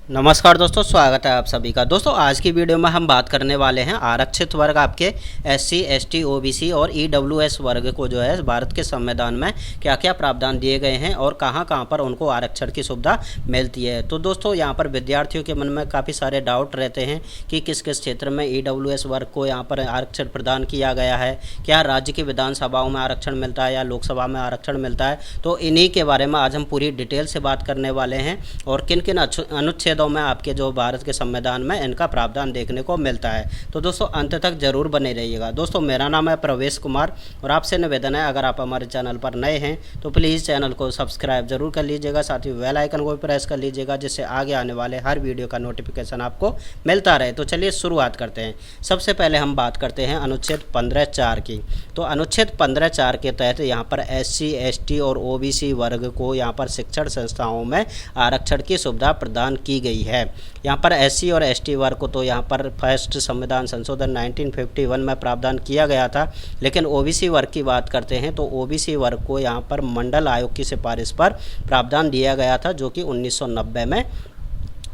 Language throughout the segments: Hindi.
नमस्कार दोस्तों, स्वागत है आप सभी का। दोस्तों आज की वीडियो में हम बात करने वाले हैं आरक्षित वर्ग आपके एससी, एसटी, ओबीसी और ईडब्ल्यूएस वर्ग को जो है भारत के संविधान में क्या क्या प्रावधान दिए गए हैं और कहां कहां पर उनको आरक्षण की सुविधा मिलती है। तो दोस्तों यहां पर विद्यार्थियों के मन में काफ़ी सारे डाउट रहते हैं कि किस किस क्षेत्र में ईडब्ल्यूएस वर्ग को यहाँ पर आरक्षण प्रदान किया गया है, क्या राज्य की विधानसभाओं में आरक्षण मिलता है या लोकसभा में आरक्षण मिलता है। तो इन्हीं के बारे में आज हम पूरी डिटेल से बात करने वाले हैं और किन किन अनुच्छेद में आपके जो भारत के संविधान में इनका प्रावधान देखने को मिलता है। तो दोस्तों अंत तक जरूर बने रहिएगा। दोस्तों मेरा नाम है प्रवेश कुमार और आपसे निवेदन है, अगर आप हमारे चैनल पर नए हैं तो प्लीज़ चैनल को सब्सक्राइब जरूर कर लीजिएगा, साथ ही बेल आइकन को भी प्रेस कर लीजिएगा जिससे आगे आने वाले हर वीडियो का नोटिफिकेशन आपको मिलता रहे। तो चलिए शुरुआत करते हैं। सबसे पहले हम बात करते हैं अनुच्छेद 15(4) की। तो अनुच्छेद 15(4) के तहत यहाँ पर एससी, एसटी और ओबीसी वर्ग को यहाँ पर शिक्षण संस्थाओं में आरक्षण की सुविधा प्रदान की गई है। यहाँ पर एससी और एसटी वर्ग को तो यहाँ पर फर्स्ट संविधान संशोधन 1951 में प्रावधान किया गया था, लेकिन ओबीसी वर्ग की बात करते हैं तो ओबीसी वर्ग को यहाँ पर मंडल आयोग की सिफारिश पर प्रावधान दिया गया था, जो कि 1990 में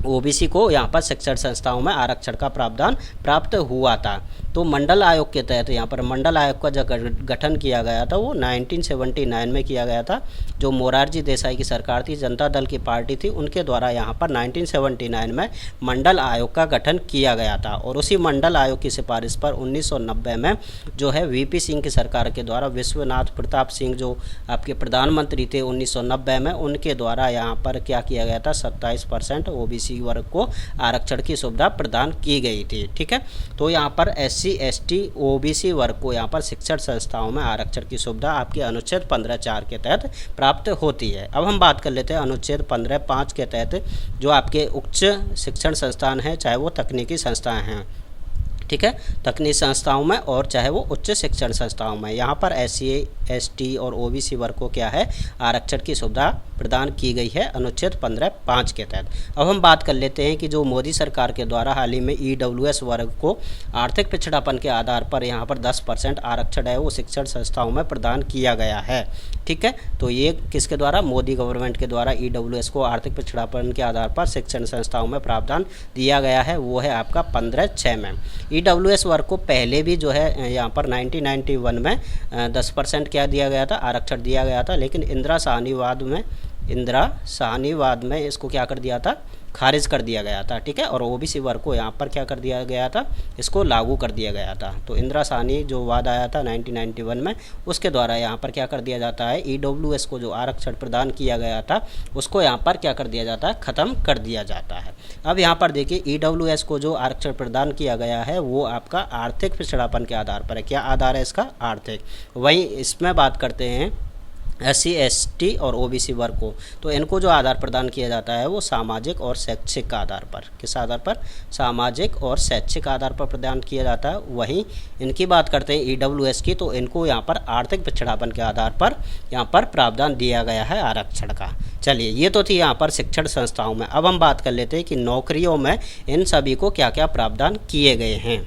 ओबीसी को यहाँ पर शिक्षण संस्थाओं में आरक्षण का प्रावधान प्राप्त हुआ था। तो मंडल आयोग के तहत यहाँ पर मंडल आयोग का जो गठन किया गया था वो 1979 में किया गया था। जो मोरारजी देसाई की सरकार थी, जनता दल की पार्टी थी, उनके द्वारा यहाँ पर 1979 में मंडल आयोग का गठन किया गया था और उसी मंडल आयोग की सिफारिश पर 1990 में जो है वीपी सिंह की सरकार के द्वारा विश्वनाथ प्रताप सिंह जो आपके प्रधानमंत्री थे 1990 में, उनके द्वारा यहाँ पर क्या किया गया था, 27% ओबीसी वर्ग को आरक्षण की सुविधा प्रदान की गई थी। ठीक है, तो यहाँ पर एससी, एसटी, ओबीसी वर्ग को यहाँ पर शिक्षण संस्थाओं में आरक्षण की सुविधा आपके अनुच्छेद 15(4) के तहत प्राप्त होती है। अब हम बात कर लेते हैं अनुच्छेद 15(5) के तहत जो आपके उच्च शिक्षण संस्थान हैं, चाहे वो तकनीकी संस्थाएं हैं, ठीक है, तकनीकी संस्थाओं में और चाहे वो उच्च शिक्षण संस्थाओं में, यहाँ पर एससी, एसटी और ओबीसी वर्ग को क्या है, आरक्षण की सुविधा प्रदान की गई है अनुच्छेद 15(5) के तहत। अब हम बात कर लेते हैं कि जो मोदी सरकार के द्वारा हाल ही में ईडब्ल्यूएस वर्ग को आर्थिक पिछड़ापन के आधार पर यहाँ पर 10% आरक्षण है वो शिक्षण संस्थाओं में प्रदान किया गया है। ठीक है, तो ये किसके द्वारा, मोदी गवर्नमेंट के द्वारा ईडब्ल्यूएस को आर्थिक पिछड़ापन के आधार पर शिक्षण संस्थाओं में प्रावधान दिया गया है, वो है आपका 15(6) में। ईडब्ल्यूएस वर्ग को पहले भी जो है यहाँ पर 1991 में 10% क्या दिया गया था, आरक्षण दिया गया था, लेकिन इंदिरा साहनीवाद में इसको क्या कर दिया था, खारिज कर दिया गया था। ठीक है, और ओबीसी वर्ग को यहाँ पर क्या कर दिया गया था, इसको लागू कर दिया गया था। तो इंदिरा साहनी जो वाद आया था 1991 में, उसके द्वारा यहाँ पर क्या कर दिया जाता है, ईडब्ल्यूएस को जो आरक्षण प्रदान किया गया था उसको यहाँ पर क्या कर दिया जाता है, ख़त्म कर दिया जाता है। अब यहाँ पर देखिए ईडब्ल्यूएस को जो आरक्षण प्रदान किया गया है वो आपका आर्थिक पिछड़ापन के आधार पर है। क्या आधार है इसका, आर्थिक। वहीं इसमें बात करते हैं एससी, एसटी और ओबीसी वर्ग को, तो इनको जो आधार प्रदान किया जाता है वो सामाजिक और शैक्षिक आधार पर, किस आधार पर, सामाजिक और शैक्षिक आधार पर प्रदान किया जाता है। वहीं इनकी बात करते हैं ईडब्ल्यूएस की, तो इनको यहाँ पर आर्थिक पिछड़ापन के आधार पर यहाँ पर प्रावधान दिया गया है आरक्षण का। चलिए, ये तो थी यहाँ पर शिक्षण संस्थाओं में। अब हम बात कर लेते हैं कि नौकरियों में इन सभी को क्या क्या प्रावधान किए गए हैं।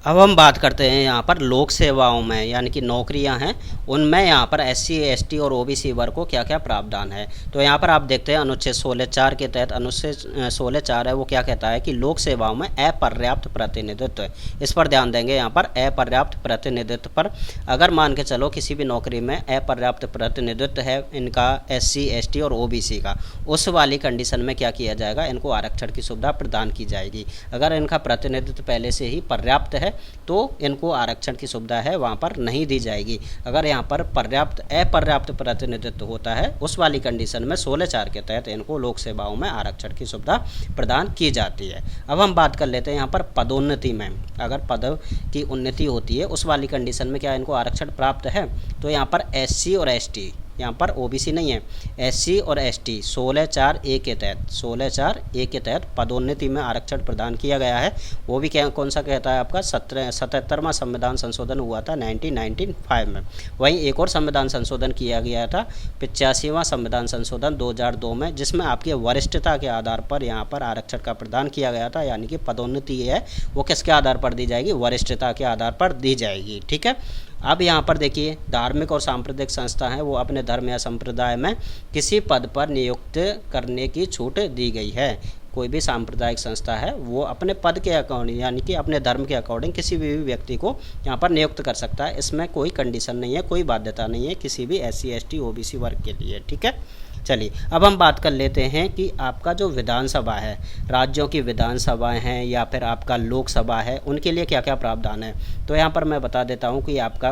अब हम बात करते हैं यहाँ पर लोक सेवाओं में, यानी कि नौकरियाँ हैं उनमें यहाँ पर एससी, एसटी और ओबीसी वर्ग को क्या क्या प्रावधान है। तो यहाँ पर आप देखते हैं अनुच्छेद 16(4) के तहत, अनुच्छेद 16(4) है वो क्या कहता है कि लोक सेवाओं में अपर्याप्त प्रतिनिधित्व, इस पर ध्यान देंगे। यहाँ पर अपर्याप्त प्रतिनिधित्व पर अगर मान के चलो किसी भी नौकरी में अपर्याप्त प्रतिनिधित्व है इनका एससी, एसटी और ओबीसी का, उस वाली कंडीशन में क्या किया जाएगा, इनको आरक्षण की सुविधा प्रदान की जाएगी। अगर इनका प्रतिनिधित्व पहले से ही पर्याप्त है तो इनको आरक्षण की सुविधा है वहाँ पर नहीं दी जाएगी। अगर यहाँ पर अपर्याप्त प्रतिनिधित्व होता है उस वाली कंडीशन में 16(4) के तहत इनको लोक सेवाओं में आरक्षण की सुविधा प्रदान की जाती है। अब हम बात कर लेते हैं यहाँ पर पदोन्नति में, अगर पद की उन्नति होती है उस वाली कंडीशन में क्या इनको आरक्षण प्राप्त है। तो यहाँ पर एससी और एसटी, यहाँ पर ओबीसी नहीं है, एससी और एसटी 16(4)(a) के तहत, 16(4)(a) के तहत पदोन्नति में आरक्षण प्रदान किया गया है। वो भी क्या, कौन सा कहता है आपका, 77वां संविधान संशोधन हुआ था 1995 में। वहीं एक और संविधान संशोधन किया गया था 85वां संविधान संशोधन 2002 में, जिसमें आपकी वरिष्ठता के आधार पर यहाँ पर आरक्षण का प्रदान किया गया था। यानी कि पदोन्नति है वो किसके आधार पर दी जाएगी, वरिष्ठता के आधार पर दी जाएगी। ठीक है, अब यहाँ पर देखिए, धार्मिक और सांप्रदायिक संस्था हैं वो अपने धर्म या संप्रदाय में किसी पद पर नियुक्त करने की छूट दी गई है। कोई भी सांप्रदायिक संस्था है वो अपने पद के अकॉर्डिंग यानी कि अपने धर्म के अकॉर्डिंग किसी भी व्यक्ति को यहाँ पर नियुक्त कर सकता है। इसमें कोई कंडीशन नहीं है, कोई बाध्यता नहीं है किसी भी SC ST OBC वर्ग के लिए। ठीक है, चलिए अब हम बात कर लेते हैं कि आपका जो विधानसभा है, राज्यों की विधानसभाएं हैं या फिर आपका लोकसभा है, उनके लिए क्या क्या प्रावधान है। तो यहाँ पर मैं बता देता हूँ कि आपका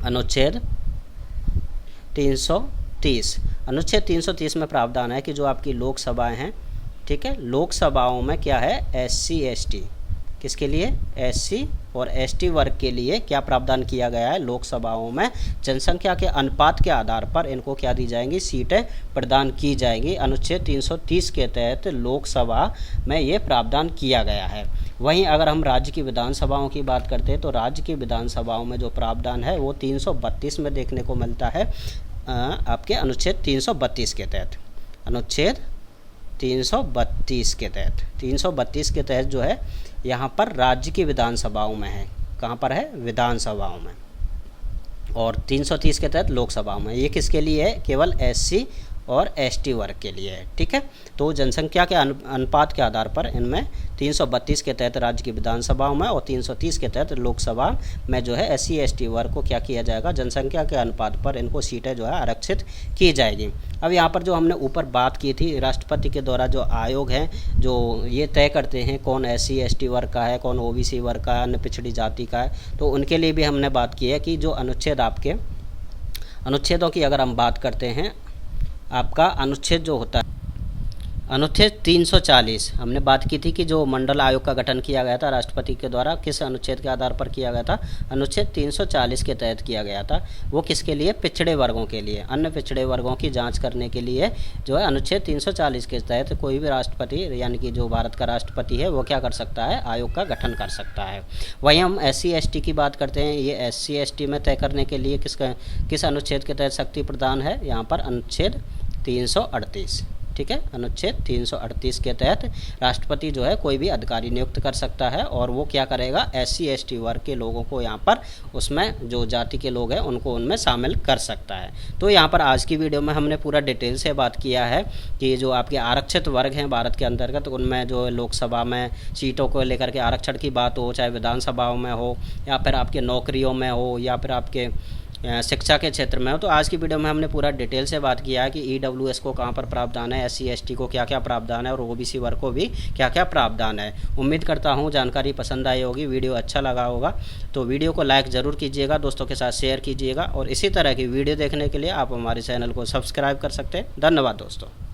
अनुच्छेद 330 में प्रावधान है कि जो आपकी लोकसभाएं हैं, ठीक है, लोकसभाओं में क्या है, SC ST किसके लिए, SC और ST वर्ग के लिए क्या प्रावधान किया गया है, लोकसभाओं में जनसंख्या के अनुपात के आधार पर इनको क्या दी जाएंगी, सीटें प्रदान की जाएंगी। अनुच्छेद 330 के तहत लोकसभा में ये प्रावधान किया गया है। वहीं अगर हम राज्य की विधानसभाओं की बात करते हैं तो राज्य की विधानसभाओं में जो प्रावधान है वो 332 में देखने को मिलता है, आपके अनुच्छेद 332 के तहत। अनुच्छेद 332 के तहत जो है यहाँ पर राज्य की विधानसभाओं में है, कहाँ पर है, विधानसभाओं में, और 330 के तहत लोकसभाओं में। ये किसके लिए है, केवल SC और ST वर्ग के लिए है। ठीक है, तो जनसंख्या के अनुपात के आधार पर इनमें 332 के तहत राज्य की विधानसभाओं में और 330 के तहत लोकसभा में जो है SC ST वर्ग को क्या किया जाएगा, जनसंख्या के अनुपात पर इनको सीटें जो है आरक्षित की जाएगी। अब यहाँ पर जो हमने ऊपर बात की थी, राष्ट्रपति के द्वारा जो आयोग हैं जो ये तय करते हैं कौन SC ST वर्ग का है, कौन OBC वर्ग का है, अन्य पिछड़ी जाति का है, तो उनके लिए भी हमने बात की है कि जो अनुच्छेद आपके अनुच्छेदों की अगर हम बात करते हैं, आपका अनुच्छेद जो होता है, अनुच्छेद 340 हमने बात की थी कि जो मंडल आयोग का गठन किया गया था राष्ट्रपति के द्वारा, किस अनुच्छेद के आधार पर किया गया था, अनुच्छेद 340 के तहत किया गया था। वो किसके लिए, पिछड़े वर्गों के लिए, अन्य पिछड़े वर्गों की जांच करने के लिए जो है अनुच्छेद 340 के तहत कोई भी राष्ट्रपति यानी कि जो भारत का राष्ट्रपति है वो क्या कर सकता है, आयोग का गठन कर सकता है। वहीं हम SC ST की बात करते हैं, ये SC ST में तय करने के लिए किस अनुच्छेद के तहत शक्ति प्रदान है, यहाँ पर अनुच्छेद 338। ठीक है, अनुच्छेद 338 के तहत राष्ट्रपति जो है कोई भी अधिकारी नियुक्त कर सकता है और वो क्या करेगा, SC ST वर्ग के लोगों को यहाँ पर उसमें जो जाति के लोग हैं उनको उनमें शामिल कर सकता है। तो यहाँ पर आज की वीडियो में हमने पूरा डिटेल से बात किया है कि जो आपके आरक्षित वर्ग हैं भारत के अंतर्गत, उनमें जो लोकसभा में सीटों को लेकर के आरक्षण की बात हो, चाहे विधानसभाओं में हो या फिर आपके नौकरियों में हो या फिर आपके शिक्षा के क्षेत्र में हो। तो आज की वीडियो में हमने पूरा डिटेल से बात किया है कि EWS को कहाँ पर प्रावधान है, SC ST को क्या क्या प्रावधान है और OBC वर्ग को भी क्या क्या प्रावधान है। उम्मीद करता हूँ जानकारी पसंद आई होगी, वीडियो अच्छा लगा होगा, तो वीडियो को लाइक ज़रूर कीजिएगा, दोस्तों के साथ शेयर कीजिएगा और इसी तरह की वीडियो देखने के लिए आप हमारे चैनल को सब्सक्राइब कर सकते हैं। धन्यवाद दोस्तों।